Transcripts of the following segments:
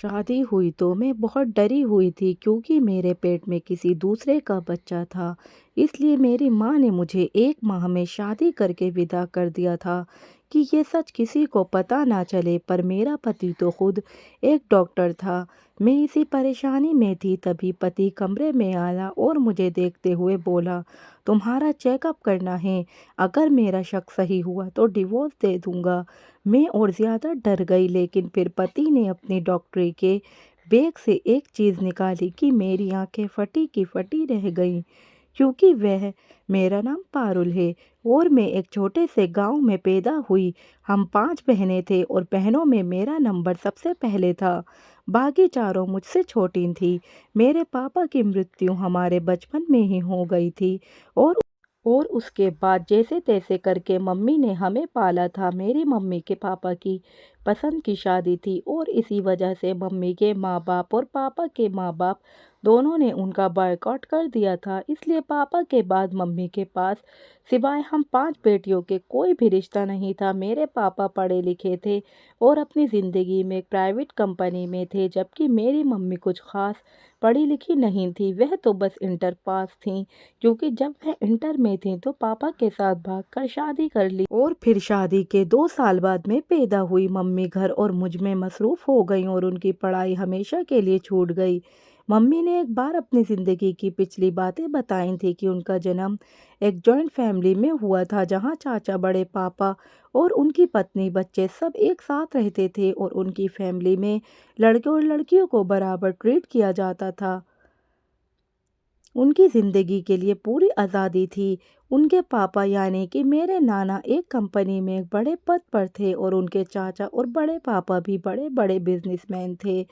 शादी हुई तो मैं बहुत डरी हुई थी क्योंकि मेरे पेट में किसी दूसरे का बच्चा था। इसलिए मेरी माँ ने मुझे 1 माह में शादी करके विदा कर दिया था कि ये सच किसी को पता ना चले। पर मेरा पति तो खुद एक डॉक्टर था। मैं इसी परेशानी में थी, तभी पति कमरे में आया और मुझे देखते हुए बोला, तुम्हारा चेकअप करना है। अगर मेरा शक सही हुआ तो डिवोर्स दे दूंगा। मैं और ज़्यादा डर गई, लेकिन फिर पति ने अपनी डॉक्टरी के बैग से एक चीज़ निकाली कि मेरी आंखें फटी की फटी रह गईं, क्योंकि वह मेरा नाम पारुल है और मैं एक छोटे से गांव में पैदा हुई। हम 5 बहनें थे और बहनों में मेरा नंबर सबसे पहले था। बाकी चारों मुझसे छोटी थी। मेरे पापा की मृत्यु हमारे बचपन में ही हो गई थी और और उसके बाद जैसे तैसे करके मम्मी ने हमें पाला था। मेरी मम्मी के पापा की पसंद की शादी थी और इसी वजह से मम्मी के माँ बाप और पापा के माँ बाप दोनों ने उनका बायकॉट कर दिया था। इसलिए पापा के बाद मम्मी के पास सिवाय हम 5 बेटियों के कोई भी रिश्ता नहीं था। मेरे पापा पढ़े लिखे थे और अपनी ज़िंदगी में एक प्राइवेट कंपनी में थे, जबकि मेरी मम्मी कुछ खास पढ़ी लिखी नहीं थी। वह तो बस इंटर पास थी, क्योंकि जब वह इंटर में थी तो पापा के साथ भागकर शादी कर ली और फिर शादी के 2 साल बाद मैं पैदा हुई। मम्मी घर और मुझ में मसरूफ़ हो गई और उनकी पढ़ाई हमेशा के लिए छूट गई। मम्मी ने एक बार अपनी ज़िंदगी की पिछली बातें बताई थी कि उनका जन्म एक जॉइंट फैमिली में हुआ था, जहाँ चाचा, बड़े पापा और उनकी पत्नी, बच्चे सब एक साथ रहते थे और उनकी फैमिली में लड़के और लड़कियों को बराबर ट्रीट किया जाता था। उनकी ज़िंदगी के लिए पूरी आज़ादी थी। उनके पापा यानी कि मेरे नाना एक कंपनी में एक बड़े पद पर थे और उनके चाचा और बड़े पापा भी बड़े बड़े बिजनेसमैन थे।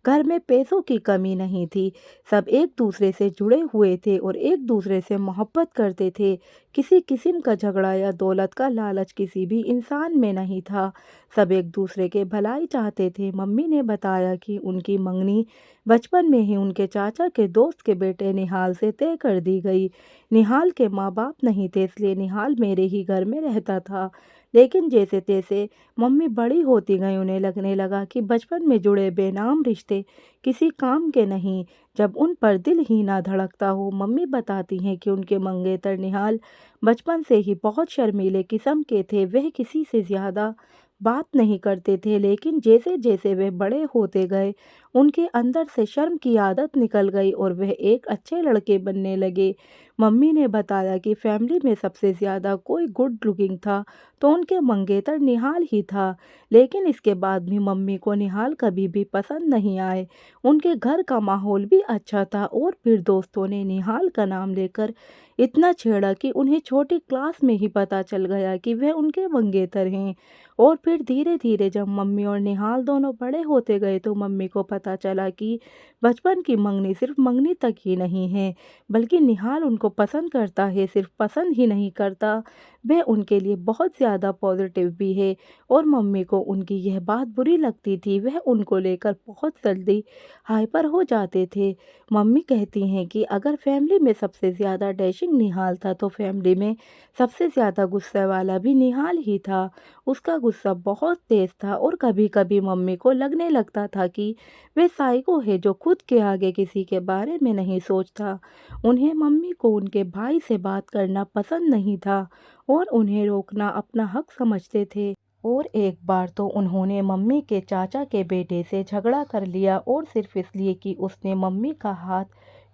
घर में पैसों की कमी नहीं थी। सब एक दूसरे से जुड़े हुए थे और एक दूसरे से मोहब्बत करते थे। किसी किस्म का झगड़ा या दौलत का लालच किसी भी इंसान में नहीं था। सब एक दूसरे के भलाई चाहते थे। मम्मी ने बताया कि उनकी मंगनी बचपन में ही उनके चाचा के दोस्त के बेटे निहाल से तय कर दी गई। निहाल के माँ बाप नहीं थे, इसलिए निहाल मेरे ही घर में रहता था। लेकिन जैसे तैसे मम्मी बड़ी होती गई, उन्हें लगने लगा कि बचपन में जुड़े बेनाम रिश्ते किसी काम के नहीं जब उन पर दिल ही ना धड़कता हो। मम्मी बताती हैं कि उनके मंगेतर निहाल बचपन से ही बहुत शर्मीले किस्म के थे। वह किसी से ज़्यादा बात नहीं करते थे, लेकिन जैसे जैसे वे बड़े होते गए उनके अंदर से शर्म की आदत निकल गई और वह एक अच्छे लड़के बनने लगे। मम्मी ने बताया कि फैमिली में सबसे ज़्यादा कोई गुड लुकिंग था तो उनके मंगेतर निहाल ही था। लेकिन इसके बाद भी मम्मी को निहाल कभी भी पसंद नहीं आए। उनके घर का माहौल भी अच्छा था और फिर दोस्तों ने निहाल का नाम लेकर इतना छेड़ा कि उन्हें छोटी क्लास में ही पता चल गया कि वह उनके मंगेतर हैं। और फिर धीरे धीरे जब मम्मी और निहाल दोनों बड़े होते गए तो मम्मी को पता चला कि बचपन की मंगनी सिर्फ मंगनी तक ही नहीं है, बल्कि निहाल उनको पसंद करता है। सिर्फ पसंद ही नहीं करता, वह उनके लिए बहुत ज़्यादा पॉजिटिव भी है। और मम्मी को उनकी यह बात बुरी लगती थी। वह उनको लेकर बहुत जल्दी हाइपर हो जाते थे। मम्मी कहती हैं कि अगर फैमिली में सबसे ज़्यादा डैशिंग निहाल था तो फैमिली में सबसे ज़्यादा गुस्से वाला भी निहाल ही था। उसका गुस्सा बहुत तेज था और कभी-कभी मम्मी को लगने लगता था कि वह साइको है जो खुद के आगे किसी के बारे में नहीं सोचता। उन्हें मम्मी को उनके भाई से बात करना पसंद नहीं था और उन्हें रोकना अपना हक समझते थे। और एक बार तो उन्होंने मम्मी के चाचा के बेटे से झगड़ा कर लिया और सिर्फ इसलिए कि उसने मम्मी का हाथ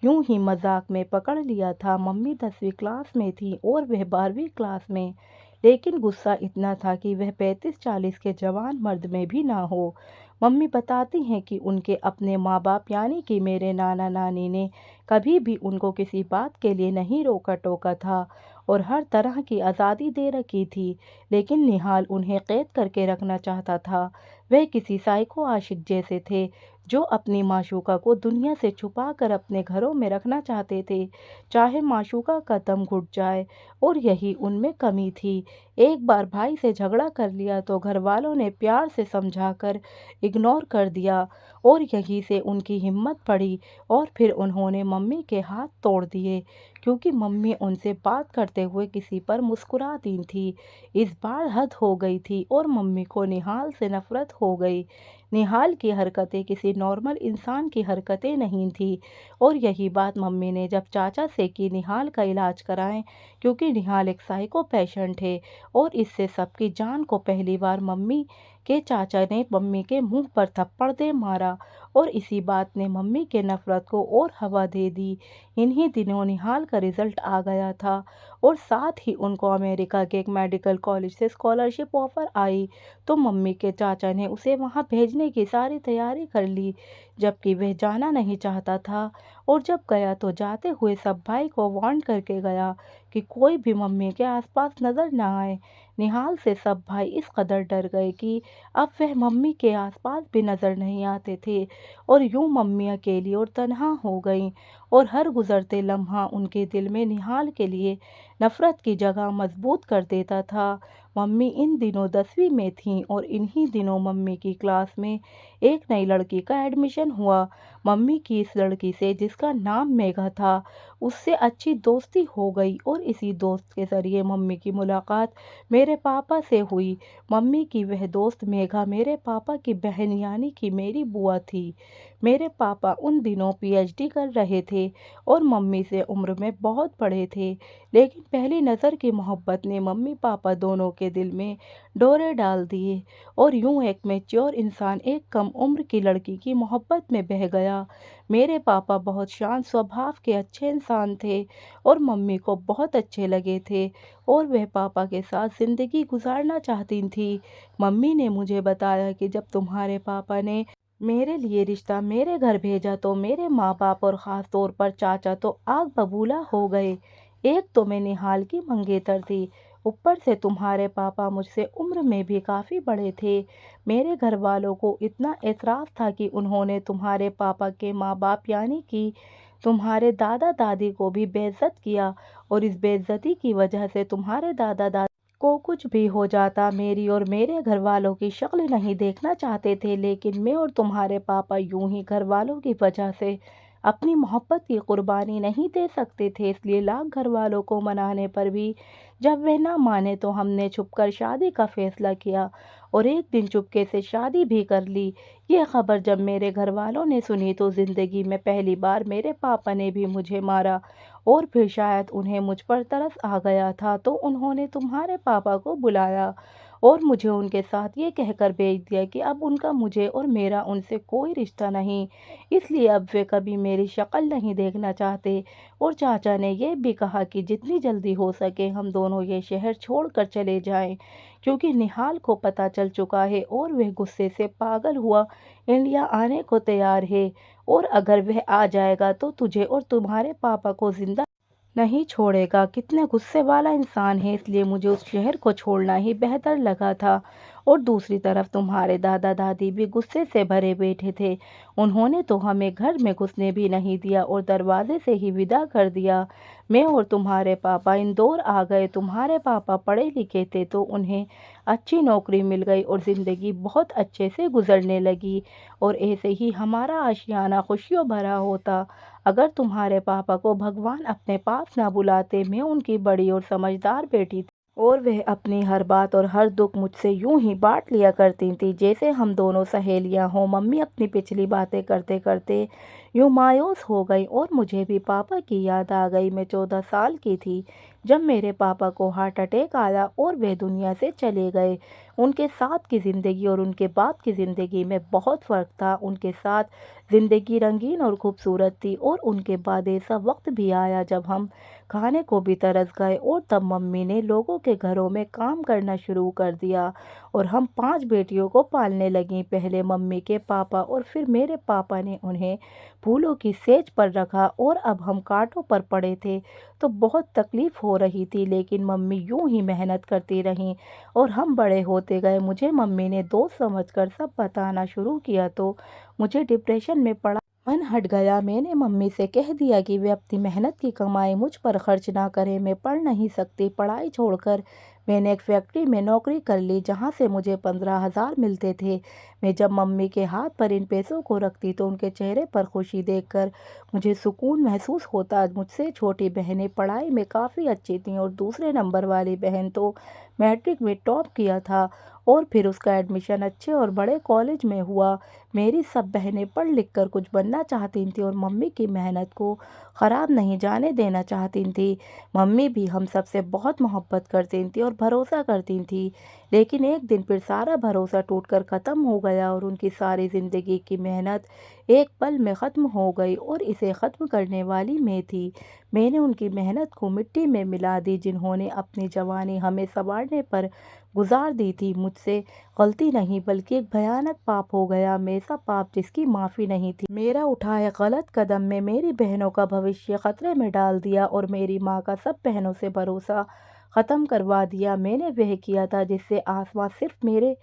यूं ही मजाक में पकड़ लिया था। मम्मी 10वीं क्लास में थी और वह 12वीं क्लास में। लेकिन गुस्सा इतना था कि वह 35-40 के जवान मर्द में भी ना हो। मम्मी बताती हैं कि उनके अपने माँ बाप यानी कि मेरे नाना नानी ने कभी भी उनको किसी बात के लिए नहीं रोका टोका था और हर तरह की आज़ादी दे रखी थी। लेकिन निहाल उन्हें कैद करके रखना चाहता था। वह किसी साइको आशिक जैसे थे जो अपनी माशूका को दुनिया से छुपा कर अपने घरों में रखना चाहते थे, चाहे माशूका का दम घुट जाए। और यही उनमें कमी थी। एक बार भाई से झगड़ा कर लिया तो घर वालों ने प्यार से समझाकर इग्नोर कर दिया और यहीं से उनकी हिम्मत बढ़ी और फिर उन्होंने मम्मी के हाथ तोड़ दिए क्योंकि मम्मी उनसे बात करते हुए किसी पर मुस्कुरा दी थी। इस बार हद हो गई थी और मम्मी को निहाल से नफरत हो गई। निहाल की हरकतें किसी नॉर्मल इंसान की हरकतें नहीं थी और यही बात मम्मी ने जब चाचा से कि निहाल का इलाज कराएं क्योंकि निहाल एक साइको पेशेंट है। और इससे सबकी जान को पहली बार मम्मी के चाचा ने मम्मी के मुंह पर थप्पड़ दे मारा और इसी बात ने मम्मी के नफरत को और हवा दे दी। इन्हीं दिनों निहाल का रिजल्ट आ गया था और साथ ही उनको अमेरिका के एक मेडिकल कॉलेज से स्कॉलरशिप ऑफर आई। तो मम्मी के चाचा ने उसे वहां भेजने की सारी तैयारी कर ली जबकि वह जाना नहीं चाहता था। और जब गया तो जाते हुए सब भाई को वार्न करके गया कि कोई भी मम्मी के आसपास नजर न आए। निहाल से सब भाई इस कदर डर गए कि अब वह मम्मी के आसपास भी नजर नहीं आते थे और यूं मम्मी अकेली और तन्हा हो गईं। और हर गुजरते लम्हा उनके दिल में निहाल के लिए नफरत की जगह मजबूत कर देता था। मम्मी इन दिनों 10वीं में थीं और इन्हीं दिनों मम्मी की क्लास में एक नई लड़की का एडमिशन हुआ। मम्मी की इस लड़की से जिसका नाम मेघा था उससे अच्छी दोस्ती हो गई और इसी दोस्त के जरिए मम्मी की मुलाकात मेरे पापा से हुई। मम्मी की वह दोस्त मेघा मेरे पापा की बहन यानी कि मेरी बुआ थी। मेरे पापा उन दिनों पीएचडी कर रहे थे और मम्मी से उम्र में बहुत बड़े थे। लेकिन पहली नज़र की मोहब्बत ने मम्मी पापा दोनों के दिल में डोरे डाल दिए और यूं एक मैच्योर इंसान एक कम उम्र की लड़की की मोहब्बत में बह गया। मेरे पापा बहुत शांत स्वभाव के अच्छे इंसान थे और मम्मी को बहुत अच्छे लगे थे और वह पापा के साथ ज़िंदगी गुजारना चाहती थी। मम्मी ने मुझे बताया कि जब तुम्हारे पापा ने मेरे लिए रिश्ता मेरे घर भेजा तो मेरे माँ बाप और ख़ास तौर पर चाचा तो आग बबूला हो गए। एक तो मैं निहाल की मंगेतर थी, ऊपर से तुम्हारे पापा मुझसे उम्र में भी काफ़ी बड़े थे। मेरे घर वालों को इतना एतराज़ था कि उन्होंने तुम्हारे पापा के माँ बाप यानी कि तुम्हारे दादा दादी को भी बेइज्जत किया और इस बेइज्जती की वजह से तुम्हारे दादा दादी को कुछ भी हो जाता मेरी और मेरे घर वालों की शक्ल नहीं देखना चाहते थे। लेकिन मैं और तुम्हारे पापा यूं ही घर वालों की वजह से अपनी मोहब्बत की कुर्बानी नहीं दे सकते थे, इसलिए लाख घर वालों को मनाने पर भी जब वे ना माने तो हमने छुपकर शादी का फैसला किया और एक दिन चुपके से शादी भी कर ली। ये खबर जब मेरे घर वालों ने सुनी तो ज़िंदगी में पहली बार मेरे पापा ने भी मुझे मारा और फिर शायद उन्हें मुझ पर तरस आ गया था तो उन्होंने तुम्हारे पापा को बुलाया और मुझे उनके साथ ये कहकर भेज दिया कि अब उनका मुझे और मेरा उनसे कोई रिश्ता नहीं, इसलिए अब वे कभी मेरी शक्ल नहीं देखना चाहते। और चाचा ने यह भी कहा कि जितनी जल्दी हो सके हम दोनों ये शहर छोड़कर चले जाएं क्योंकि निहाल को पता चल चुका है और वह गुस्से से पागल हुआ इंडिया आने को तैयार है और अगर वह आ जाएगा तो तुझे और तुम्हारे पापा को जिंदा नहीं छोड़ेगा। कितने गुस्से वाला इंसान है, इसलिए मुझे उस शहर को छोड़ना ही बेहतर लगा था। और दूसरी तरफ तुम्हारे दादा दादी भी गुस्से से भरे बैठे थे। उन्होंने तो हमें घर में घुसने भी नहीं दिया और दरवाजे से ही विदा कर दिया। मैं और तुम्हारे पापा इंदौर आ गए। तुम्हारे पापा पढ़े लिखे थे तो उन्हें अच्छी नौकरी मिल गई और ज़िंदगी बहुत अच्छे से गुजरने लगी और ऐसे ही हमारा आशियाना खुशियों भरा होता अगर तुम्हारे पापा को भगवान अपने पास ना बुलाते। मैं उनकी बड़ी और समझदार बेटी थी और वह अपनी हर बात और हर दुख मुझसे यूं ही बांट लिया करती थी जैसे हम दोनों सहेलियां हों। मम्मी अपनी पिछली बातें करते करते यूं मायूस हो गई और मुझे भी पापा की याद आ गई। मैं 14 साल की थी जब मेरे पापा को हार्ट अटैक आया और वे दुनिया से चले गए। उनके साथ की ज़िंदगी और उनके बाद की ज़िंदगी में बहुत फ़र्क था। उनके साथ ज़िंदगी रंगीन और खूबसूरत थी और उनके बाद ऐसा वक्त भी आया जब हम खाने को भी तरस गए और तब मम्मी ने लोगों के घरों में काम करना शुरू कर दिया और हम 5 बेटियों को पालने लगीं। पहले मम्मी के पापा और फिर मेरे पापा ने उन्हें फूलों की सेज पर रखा और अब हम कांटों पर पड़े थे तो बहुत तकलीफ हो रही थी लेकिन मम्मी यूं ही मेहनत करती रहीं और हम बड़े होते गए। मुझे मम्मी ने दोस्त समझकर सब बताना शुरू किया तो मुझे डिप्रेशन में पड़ा मन हट गया। मैंने मम्मी से कह दिया कि वे अपनी मेहनत की कमाई मुझ पर खर्च ना करें। मैं पढ़ नहीं सकती, पढ़ाई छोड़कर मैंने एक फैक्ट्री में नौकरी कर ली जहाँ से मुझे 15,000 मिलते थे। मैं जब मम्मी के हाथ पर इन पैसों को रखती तो उनके चेहरे पर खुशी देखकर मुझे सुकून महसूस होता। मुझसे छोटी बहनें पढ़ाई में काफ़ी अच्छी थीं और दूसरे नंबर वाली बहन तो मैट्रिक में टॉप किया था और फिर उसका एडमिशन अच्छे और बड़े कॉलेज में हुआ। मेरी सब बहनें पढ़ लिख कर कुछ बनना चाहती थीं और मम्मी की मेहनत को ख़राब नहीं जाने देना चाहती थीं। मम्मी भी हम सबसे बहुत मोहब्बत करती थीं और भरोसा करती थीं, लेकिन एक दिन फिर सारा भरोसा टूटकर ख़त्म हो गया और उनकी सारी ज़िंदगी की मेहनत एक पल में ख़त्म हो गई और इसे ख़त्म करने वाली मैं थी। मैंने उनकी मेहनत को मिट्टी में मिला दी, जिन्होंने अपनी जवानी हमें सँवारने पर गुज़ार दी थी। मुझसे गलती नहीं बल्कि एक भयानक पाप हो गया, ऐसा पाप जिसकी माफ़ी नहीं थी। मेरा उठाए गलत कदम में मेरी बहनों का भविष्य खतरे में डाल दिया और मेरी माँ का सब बहनों से भरोसा ख़त्म करवा दिया। मैंने वह किया था जिससे आसमां सिर्फ मेरे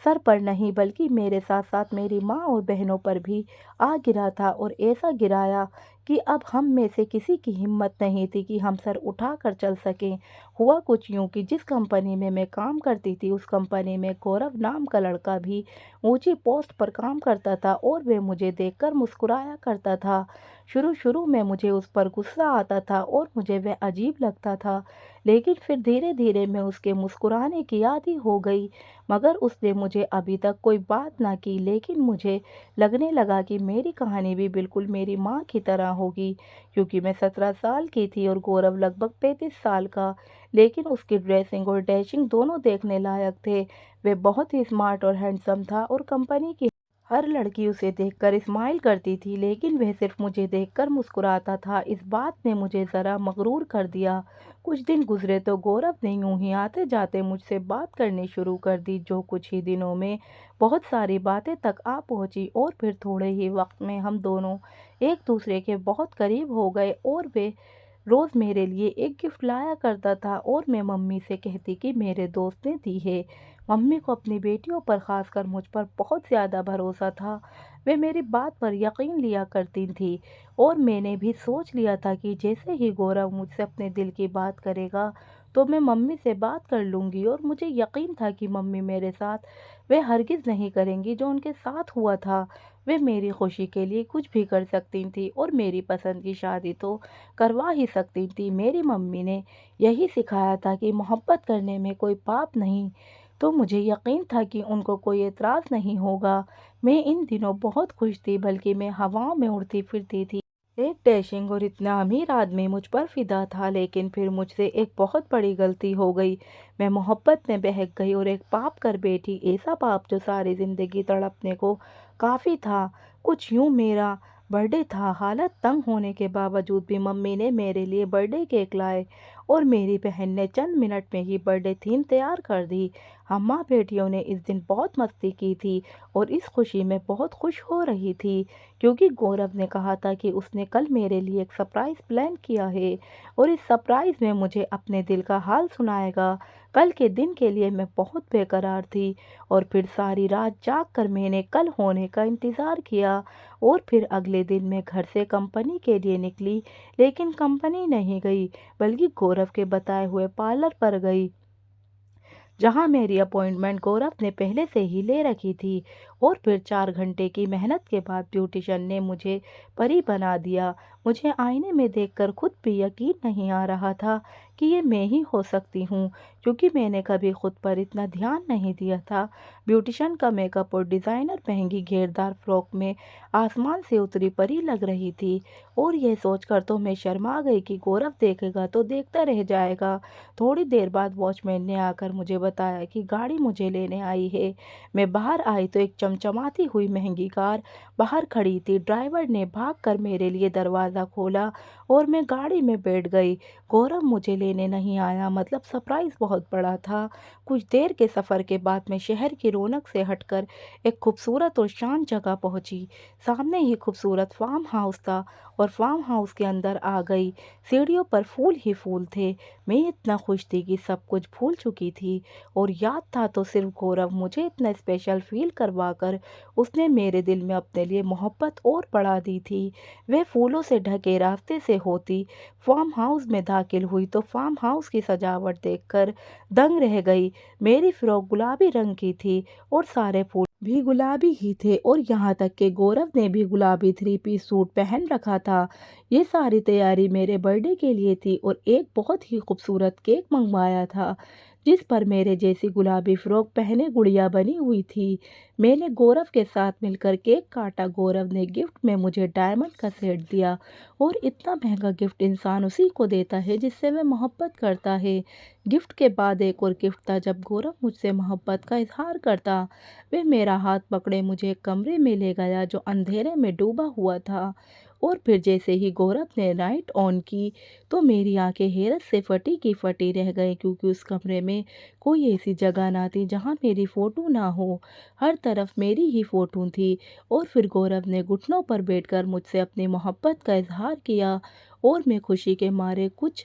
सर पर नहीं बल्कि मेरे साथ साथ मेरी माँ और बहनों पर भी आ गिरा था, और ऐसा गिराया कि अब हम में से किसी की हिम्मत नहीं थी कि हम सर उठा कर चल सकें। हुआ कुछ यूँ कि जिस कंपनी में मैं काम करती थी उस कंपनी में गौरव नाम का लड़का भी ऊंची पोस्ट पर काम करता था और वह मुझे देखकर मुस्कुराया करता था। शुरू शुरू में मुझे उस पर गुस्सा आता था और मुझे वह अजीब लगता था, लेकिन फिर धीरे धीरे मैं उसके मुस्कुराने की आदी हो गई। मगर उसने मुझे अभी तक कोई बात ना की, लेकिन मुझे लगने लगा कि मेरी कहानी भी बिल्कुल मेरी माँ की तरह होगी, क्योंकि मैं 17 साल की थी और गौरव लगभग 35 साल का। लेकिन उसकी ड्रेसिंग और डैशिंग दोनों देखने लायक थे। वह बहुत ही स्मार्ट और हैंडसम था और कंपनी की हर लड़की उसे देखकर स्माइल करती थी, लेकिन वह सिर्फ मुझे देखकर मुस्कुराता था। इस बात ने मुझे ज़रा मगरूर कर दिया। कुछ दिन गुजरे तो गौरव ने यूं ही आते जाते मुझसे बात करनी शुरू कर दी, जो कुछ ही दिनों में बहुत सारी बातें तक आ पहुंची और फिर थोड़े ही वक्त में हम दोनों एक दूसरे के बहुत करीब हो गए। और वे रोज़ मेरे लिए एक गिफ्ट लाया करता था और मैं मम्मी से कहती कि मेरे दोस्त ने दी है। मम्मी को अपनी बेटियों पर, खासकर मुझ पर बहुत ज़्यादा भरोसा था। वे मेरी बात पर यकीन लिया करती थी और मैंने भी सोच लिया था कि जैसे ही गौरव मुझसे अपने दिल की बात करेगा तो मैं मम्मी से बात कर लूँगी। और मुझे यकीन था कि मम्मी मेरे साथ वे हरगिज़ नहीं करेंगी जो उनके साथ हुआ था। वे मेरी खुशी के लिए कुछ भी कर सकती थी और मेरी पसंद की शादी तो करवा ही सकती थी। मेरी मम्मी ने यही सिखाया था कि मोहब्बत करने में कोई पाप नहीं, तो मुझे यकीन था कि उनको कोई एतराज़ नहीं होगा। मैं इन दिनों बहुत खुश थी, बल्कि मैं हवाओं में उड़ती फिरती थी। एक डैशिंग और इतना अमीर आदमी मुझ पर फिदा था, लेकिन फिर मुझसे एक बहुत बड़ी गलती हो गई। मैं मोहब्बत में बहक गई और एक पाप कर बैठी, ऐसा पाप जो सारी ज़िंदगी तड़पने को काफ़ी था। कुछ यूँ मेरा बर्थडे था, हालत तंग होने के बावजूद भी मम्मी ने मेरे लिए बर्थडे केक लाए और मेरी बहन ने चंद मिनट में ही बर्थडे थीम तैयार कर दी। हम माँ बेटियों ने इस दिन बहुत मस्ती की थी और इस खुशी में बहुत खुश हो रही थी, क्योंकि गौरव ने कहा था कि उसने कल मेरे लिए एक सरप्राइज़ प्लान किया है और इस सरप्राइज़ में मुझे अपने दिल का हाल सुनाएगा। कल के दिन के लिए मैं बहुत बेकरार थी और फिर सारी रात जाग कर मैंने कल होने का इंतज़ार किया। और फिर अगले दिन मैं घर से कंपनी के लिए निकली, लेकिन कंपनी नहीं गई बल्कि गौरव के बताए हुए पार्लर पर गई, जहाँ मेरी अपॉइंटमेंट गौरव ने पहले से ही ले रखी थी। और फिर 4 घंटे की मेहनत के बाद ब्यूटिशियन ने मुझे परी बना दिया। मुझे आईने में देखकर खुद भी यकीन नहीं आ रहा था कि ये मैं ही हो सकती हूँ, क्योंकि मैंने कभी खुद पर इतना ध्यान नहीं दिया था। ब्यूटिशियन का मेकअप और डिज़ाइनर महंगी घेरदार फ्रॉक में आसमान से उतरी परी लग रही थी। और यह सोचकर तो मैं शर्मा गई कि गौरव देखेगा तो देखता रह जाएगा। थोड़ी देर बाद वॉचमैन ने आकर मुझे बताया कि गाड़ी मुझे लेने आई है। मैं बाहर आई तो एक चमचमाती हुई महंगी कार बाहर खड़ी थी। ड्राइवर ने भागकर मेरे लिए दरवाज़ा खोला और मैं गाड़ी में बैठ गई। गौरव मुझे लेने नहीं आया, मतलब सरप्राइज़ बहुत बड़ा था। कुछ देर के सफ़र के बाद मैं शहर की रौनक से हटकर एक खूबसूरत और शांत जगह पहुंची। सामने ही खूबसूरत फार्म हाउस था और फार्म हाउस के अंदर आ गई। सीढ़ियों पर फूल ही फूल थे। मैं इतना खुश थी कि सब कुछ भूल चुकी थी और याद था तो सिर्फ गौरव मुझे इतना स्पेशल फील करवा पाकर उसने मेरे दिल में अपने लिए मोहब्बत और बढ़ा दी थी। वह फूलों से ढके रास्ते से होती फार्म हाउस में दाखिल हुई तो फार्म हाउस की सजावट देखकर दंग रह गई। मेरी फ्रॉक गुलाबी रंग की थी और सारे फूल भी गुलाबी ही थे और यहाँ तक कि गौरव ने भी गुलाबी थ्री पीस सूट पहन रखा था। ये सारी तैयारी मेरे बर्थडे के लिए थी और एक बहुत ही खूबसूरत केक मंगवाया था जिस पर मेरे जैसी गुलाबी फ्रॉक पहने गुड़िया बनी हुई थी। मैंने गौरव के साथ मिलकर केक काटा। गौरव ने गिफ्ट में मुझे डायमंड का सेट दिया और इतना महंगा गिफ्ट इंसान उसी को देता है जिससे वह मोहब्बत करता है। गिफ्ट के बाद एक और गिफ्ट था जब गौरव मुझसे मोहब्बत का इजहार करता। वह मेरा हाथ पकड़े मुझे एक कमरे में ले गया जो अंधेरे में डूबा हुआ था और फिर जैसे ही गौरव ने लाइट ऑन की तो मेरी आंखें हैरत से फटी की फटी रह गई क्योंकि उस कमरे में कोई ऐसी जगह ना थी जहां मेरी फ़ोटो ना हो। हर तरफ मेरी ही फ़ोटो थी और फिर गौरव ने घुटनों पर बैठकर मुझसे अपनी मोहब्बत का इजहार किया और मैं खुशी के मारे कुछ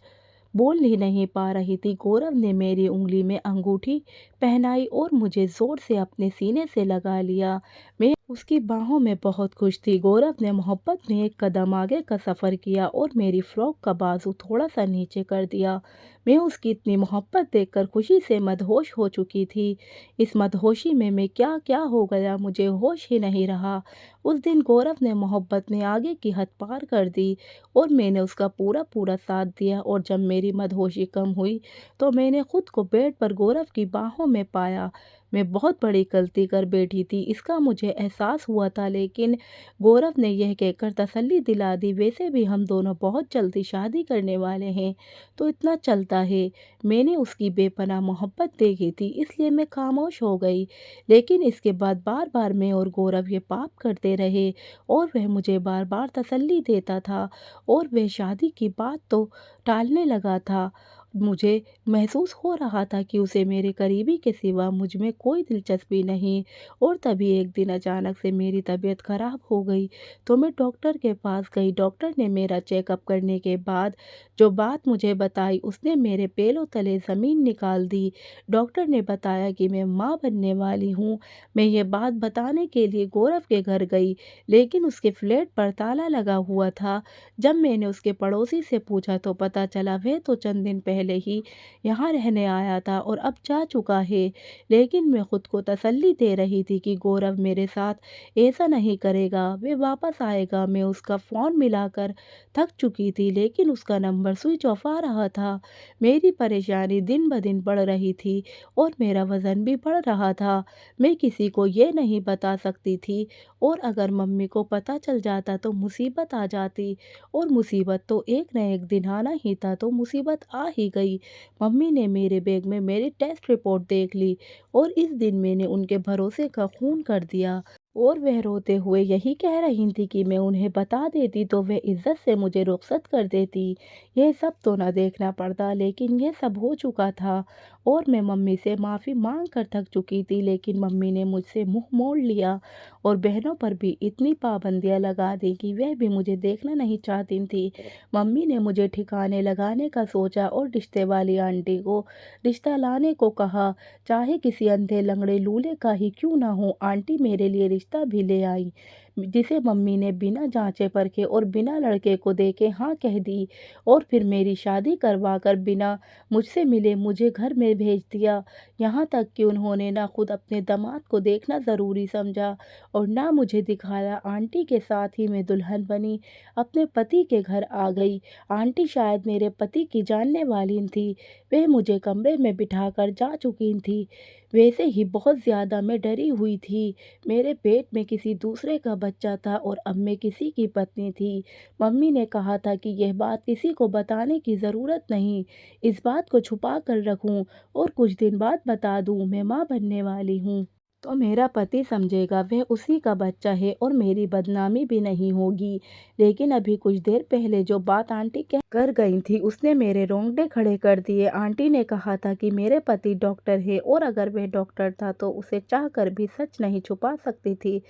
बोल ही नहीं पा रही थी। गौरव ने मेरी उँगली में अंगूठी पहनाई और मुझे ज़ोर से अपने सीने से लगा लिया। मैं उसकी बाहों में बहुत खुश थी। गौरव ने मोहब्बत में एक कदम आगे का सफ़र किया और मेरी फ़्रॉक का बाजू थोड़ा-सा नीचे कर दिया। मैं उसकी इतनी मोहब्बत देखकर खुशी से मदहोश हो चुकी थी। इस मदहोशी में मैं क्या-क्या हो गया मुझे होश ही नहीं रहा। उस दिन गौरव ने मोहब्बत में आगे की हद पार कर दी और मैंने उसका पूरा-पूरा साथ दिया और जब मेरी मदहोशी कम हुई तो मैंने खुद को बेड पर गौरव की बाहों में पाया। मैं बहुत बड़ी गलती कर बैठी थी इसका मुझे एहसास हुआ था लेकिन गौरव ने यह कहकर तसल्ली दिला दी वैसे भी हम दोनों बहुत जल्दी शादी करने वाले हैं तो इतना चलता है। मैंने उसकी बेपनाह मोहब्बत देखी थी इसलिए मैं खामोश हो गई। लेकिन इसके बाद बार-बार मैं और गौरव ये पाप करते रहे और वह मुझे बार-बार तसल्ली देता था और वह शादी की बात तो टालने लगा था। मुझे महसूस हो रहा था कि उसे मेरे करीबी के सिवा मुझ में कोई दिलचस्पी नहीं और तभी एक दिन अचानक से मेरी तबीयत खराब हो गई तो मैं डॉक्टर के पास गई। डॉक्टर ने मेरा चेकअप करने के बाद जो बात मुझे बताई उसने मेरे पैरों तले ज़मीन निकाल दी। डॉक्टर ने बताया कि मैं माँ बनने वाली हूँ। मैं ये बात बताने के लिए गौरव के घर गई लेकिन उसके फ्लैट पर ताला लगा हुआ था। जब मैंने उसके पड़ोसी से पूछा तो पता चला वह तो चंद दिन पहले ही यहाँ रहने आया था और अब जा चुका है। लेकिन मैं खुद को तसल्ली दे रही थी कि गौरव मेरे साथ ऐसा नहीं करेगा, वह वापस आएगा। मैं उसका फ़ोन मिलाकर थक चुकी थी लेकिन उसका नंबर स्विच ऑफ आ रहा था। मेरी परेशानी दिन ब दिन बढ़ रही थी और मेरा वज़न भी बढ़ रहा था। मैं किसी को ये नहीं बता सकती थी और अगर मम्मी को पता चल जाता तो मुसीबत आ जाती और मुसीबत तो एक न एक दिन आना ही था तो मुसीबत आ ही गई। मम्मी ने मेरे बैग में मेरी टेस्ट रिपोर्ट देख ली और इस दिन मैंने उनके भरोसे का खून कर दिया और वह रोते हुए यही कह रही थी कि मैं उन्हें बता देती तो वह इज्जत से मुझे रुखसत कर देती। यह सब तो ना देखना पड़ता लेकिन यह सब हो चुका था और मैं मम्मी से माफ़ी मांग कर थक चुकी थी लेकिन मम्मी ने मुझसे मुंह मोड़ लिया और बहनों पर भी इतनी पाबंदियां लगा दी कि वह भी मुझे देखना नहीं चाहती थी। मम्मी ने मुझे ठिकाने लगाने का सोचा और रिश्ते वाली आंटी को रिश्ता लाने को कहा, चाहे किसी अंधे लंगड़े लूले का ही क्यों ना हो। आंटी मेरे लिए रिश्ता भी ले आई जिसे मम्मी ने बिना जांचे परखे और बिना लड़के को देखे हाँ कह दी और फिर मेरी शादी करवा कर बिना मुझसे मिले मुझे घर में भेज दिया। यहाँ तक कि उन्होंने ना खुद अपने दामाद को देखना ज़रूरी समझा और ना मुझे दिखाया। आंटी के साथ ही मैं दुल्हन बनी अपने पति के घर आ गई। आंटी शायद मेरे पति की जानने वाली थी। वह मुझे कमरे में बिठाकर जा चुकी थी। वैसे ही बहुत ज़्यादा मैं डरी हुई थी। मेरे पेट में किसी दूसरे का बच्चा था और अब मैं किसी की पत्नी थी। मम्मी ने कहा था कि यह बात किसी को बताने की ज़रूरत नहीं, इस बात को छुपा कर रखूं और कुछ दिन बाद बता दूं मैं माँ बनने वाली हूँ। तो मेरा पति समझेगा वह उसी का बच्चा है और मेरी बदनामी भी नहीं होगी। लेकिन अभी कुछ देर पहले जो बात आंटी कह कर गई थी उसने मेरे रोंगटे खड़े कर दिए। आंटी ने कहा था कि मेरे पति डॉक्टर है और अगर वह डॉक्टर था तो उसे चाहकर भी सच नहीं छुपा सकती थी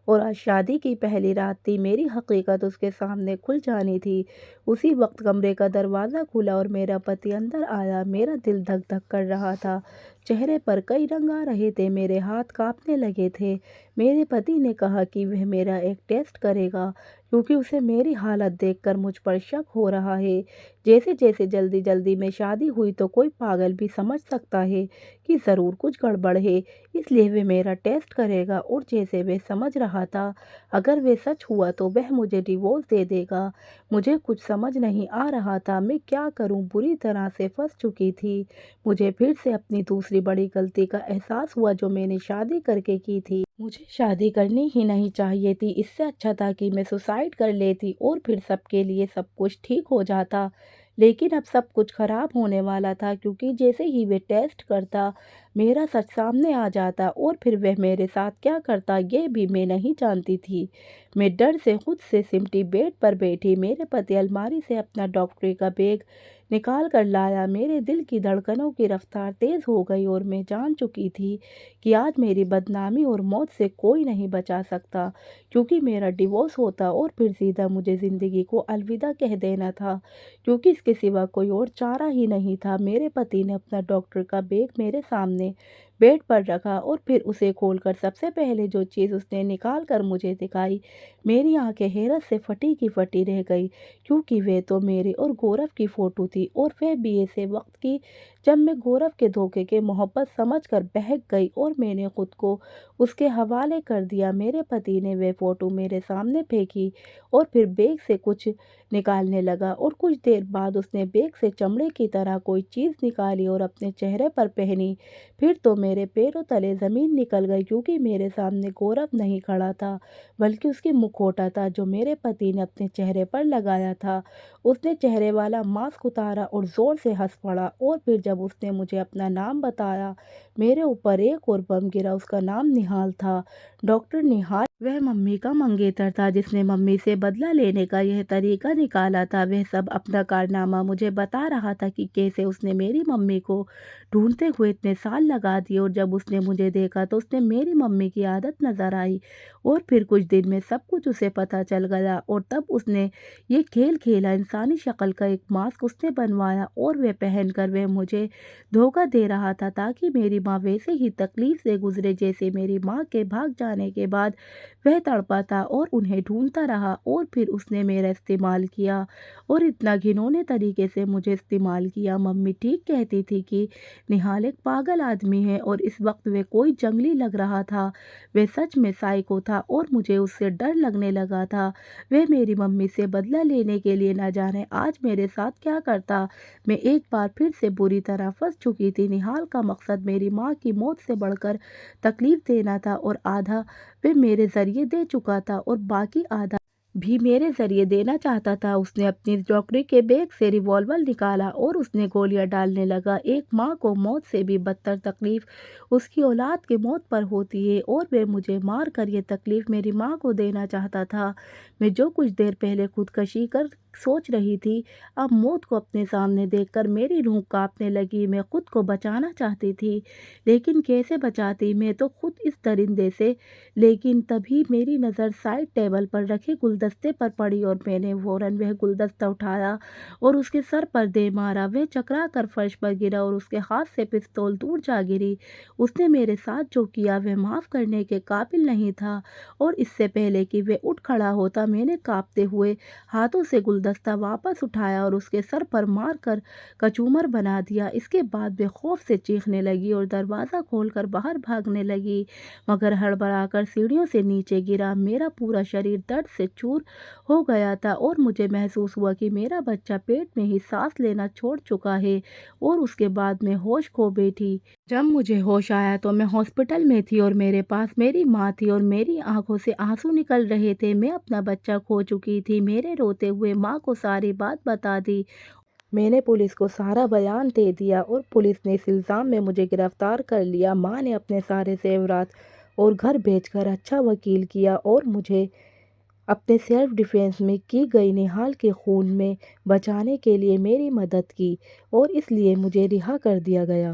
और आज शादी की पहली रात थी। मेरी हकीकत उसके सामने खुल जानी थी। उसी वक्त कमरे का दरवाज़ा खुला और मेरा पति अंदर आया। मेरा दिल धक धक कर रहा था चेहरे पर कई रंग आ रहे थे, मेरे हाथ कांपने लगे थे। मेरे पति ने कहा कि वह मेरा एक टेस्ट करेगा क्योंकि उसे मेरी हालत देखकर मुझ पर शक हो रहा है। जैसे जैसे जल्दी जल्दी में शादी हुई तो कोई पागल भी समझ सकता है कि ज़रूर कुछ गड़बड़ है, इसलिए वह मेरा टेस्ट करेगा। और जैसे वह समझ रहा था, अगर वे सच हुआ तो वह मुझे डिवोर्स दे देगा। मुझे कुछ समझ नहीं आ रहा था, मैं क्या करूं? बुरी तरह से फंस चुकी थी। मुझे फिर से अपनी दूसरी बड़ी गलती का एहसास हुआ जो मैंने शादी करके की थी। मुझे शादी करनी ही नहीं चाहिए थी, इससे अच्छा था कि मैं सुसाइड कर लेती और फिर सबके लिए सब कुछ ठीक हो जाता। लेकिन अब सब कुछ खराब होने वाला था क्योंकि जैसे ही वे टेस्ट करता, मेरा सच सामने आ जाता और फिर वह मेरे साथ क्या करता ये भी मैं नहीं जानती थी। मैं डर से खुद से सिमटी बेड पर बैठी। मेरे पति अलमारी से अपना डॉक्टरी का बैग निकाल कर लाया। मेरे दिल की धड़कनों की रफ्तार तेज हो गई और मैं जान चुकी थी कि आज मेरी बदनामी और मौत से कोई नहीं बचा सकता, क्योंकि मेरा डिवोर्स होता और फिर सीधा मुझे ज़िंदगी को अलविदा कह देना था, क्योंकि इसके सिवा कोई और चारा ही नहीं था। मेरे पति ने अपना डॉक्टर का बैग मेरे सामने बेड पर रखा और फिर उसे खोलकर सबसे पहले जो चीज़ उसने निकाल कर मुझे दिखाई, मेरी आंखें हैरत से फटी की फटी रह गई, क्योंकि वे तो मेरे और गौरव की फ़ोटो थी, और वह भी ऐसे वक्त की जब मैं गौरव के धोखे के मोहब्बत समझकर बहक गई और मैंने खुद को उसके हवाले कर दिया। मेरे पति ने वह फ़ोटो मेरे सामने फेंकी और फिर बैग से कुछ निकालने लगा, और कुछ देर बाद उसने बैग से चमड़े की तरह कोई चीज़ निकाली और अपने चेहरे पर पहनी। फिर तो मेरे पैरों तले ज़मीन निकल गई, क्योंकि मेरे सामने गौरव नहीं खड़ा था, बल्कि उसकी मुखौटा था जो मेरे पति ने अपने चेहरे पर लगाया था। उसने चेहरे वाला मास्क उतारा और ज़ोर से हंस पड़ा, और फिर जब उसने मुझे अपना नाम बताया, मेरे ऊपर एक और बम गिरा। उसका नाम निहाल था, डॉक्टर निहाल। वह मम्मी का मंगेतर था जिसने मम्मी से बदला लेने का यह तरीका निकाला था। वह सब अपना कारनामा मुझे बता रहा था कि कैसे उसने मेरी मम्मी को ढूंढते हुए इतने साल लगा दिए, और जब उसने मुझे देखा तो उसने मेरी मम्मी की आदत नज़र आई, और फिर कुछ दिन में सब कुछ उसे पता चल गया। और तब उसने ये खेल खेला, इंसानी शक्ल का एक मास्क उसने बनवाया और वह पहनकर वह मुझे धोखा दे रहा था, ताकि मेरी माँ वैसे ही तकलीफ से गुजरे जैसे मेरी माँ के भाग जाने के बाद वह तड़पा था, और उन्हें ढूंढता रहा। और फिर उसने मेरा इस्तेमाल किया, और इतना घिनौने तरीके से मुझे इस्तेमाल किया। मम्मी ठीक कहती थी कि निहाल एक पागल आदमी है, और इस वक्त वह कोई जंगली लग रहा था। वह सच में साइको था और मुझे उससे डर लगने लगा था। वह मेरी मम्मी से बदला लेने के लिए न जाने आज मेरे साथ क्या करता। मैं एक बार फिर से बुरी तरह फंस चुकी थी। निहाल का मकसद मेरी माँ की मौत से बढ़कर तकलीफ देना था, और आधा वह मेरे ज़रिए दे चुका था और बाकी आधा भी मेरे ज़रिए देना चाहता था। उसने अपनी डॉक्टरी के बैग से रिवॉल्वर निकाला और उसने गोलियां डालने लगा। एक माँ को मौत से भी बदतर तकलीफ उसकी औलाद की मौत पर होती है, और वह मुझे मार कर ये तकलीफ मेरी माँ को देना चाहता था। मैं जो कुछ देर पहले खुदकशी कर सोच रही थी, अब मौत को अपने सामने देखकर मेरी रूह कांपने लगी। मैं खुद को बचाना चाहती थी, लेकिन कैसे बचाती? मैं तो खुद इस दरिंदे से। लेकिन तभी मेरी नज़र साइड टेबल पर रखे गुलदस्ते पर पड़ी, और मैंने फ़ौरन वह गुलदस्ता उठाया और उसके सर पर दे मारा। वह चकरा कर फर्श पर गिरा और उसके हाथ से पिस्तौल दूर जा गिरी। उसने मेरे साथ जो किया वह माफ़ करने के काबिल नहीं था, और इससे पहले कि वह उठ खड़ा होता, मैंने कांपते हुए हाथों से गुलदस्ता वापस उठाया और उसके सर पर मार कर कचूमर बना दिया। इसके बाद वह खौफ से चीखने लगी और दरवाज़ा खोलकर बाहर भागने लगी, मगर हड़बड़ाकर सीढ़ियों से नीचे गिरा। मेरा पूरा शरीर दर्द से चूर हो गया था, और मुझे महसूस हुआ कि मेरा बच्चा पेट में ही सांस लेना छोड़ चुका है, और उसके बाद मैं होश खो बैठी। जब मुझे होश आया तो मैं हॉस्पिटल में थी, और मेरे पास मेरी माँ थी, और मेरी आंखों से आंसू निकल रहे थे। मैं अपना बच्चा खो चुकी थी। मेरे रोते हुए माँ को सारी बात बता दी। मैंने पुलिस को सारा बयान दे दिया, और पुलिस ने इस इल्ज़ाम में मुझे गिरफ्तार कर लिया। माँ ने अपने सारे जेवरात और घर बेचकर अच्छा वकील किया, और मुझे अपने सेल्फ डिफेंस में की गई निहाल के खून में बचाने के लिए मेरी मदद की, और इसलिए मुझे रिहा कर दिया गया।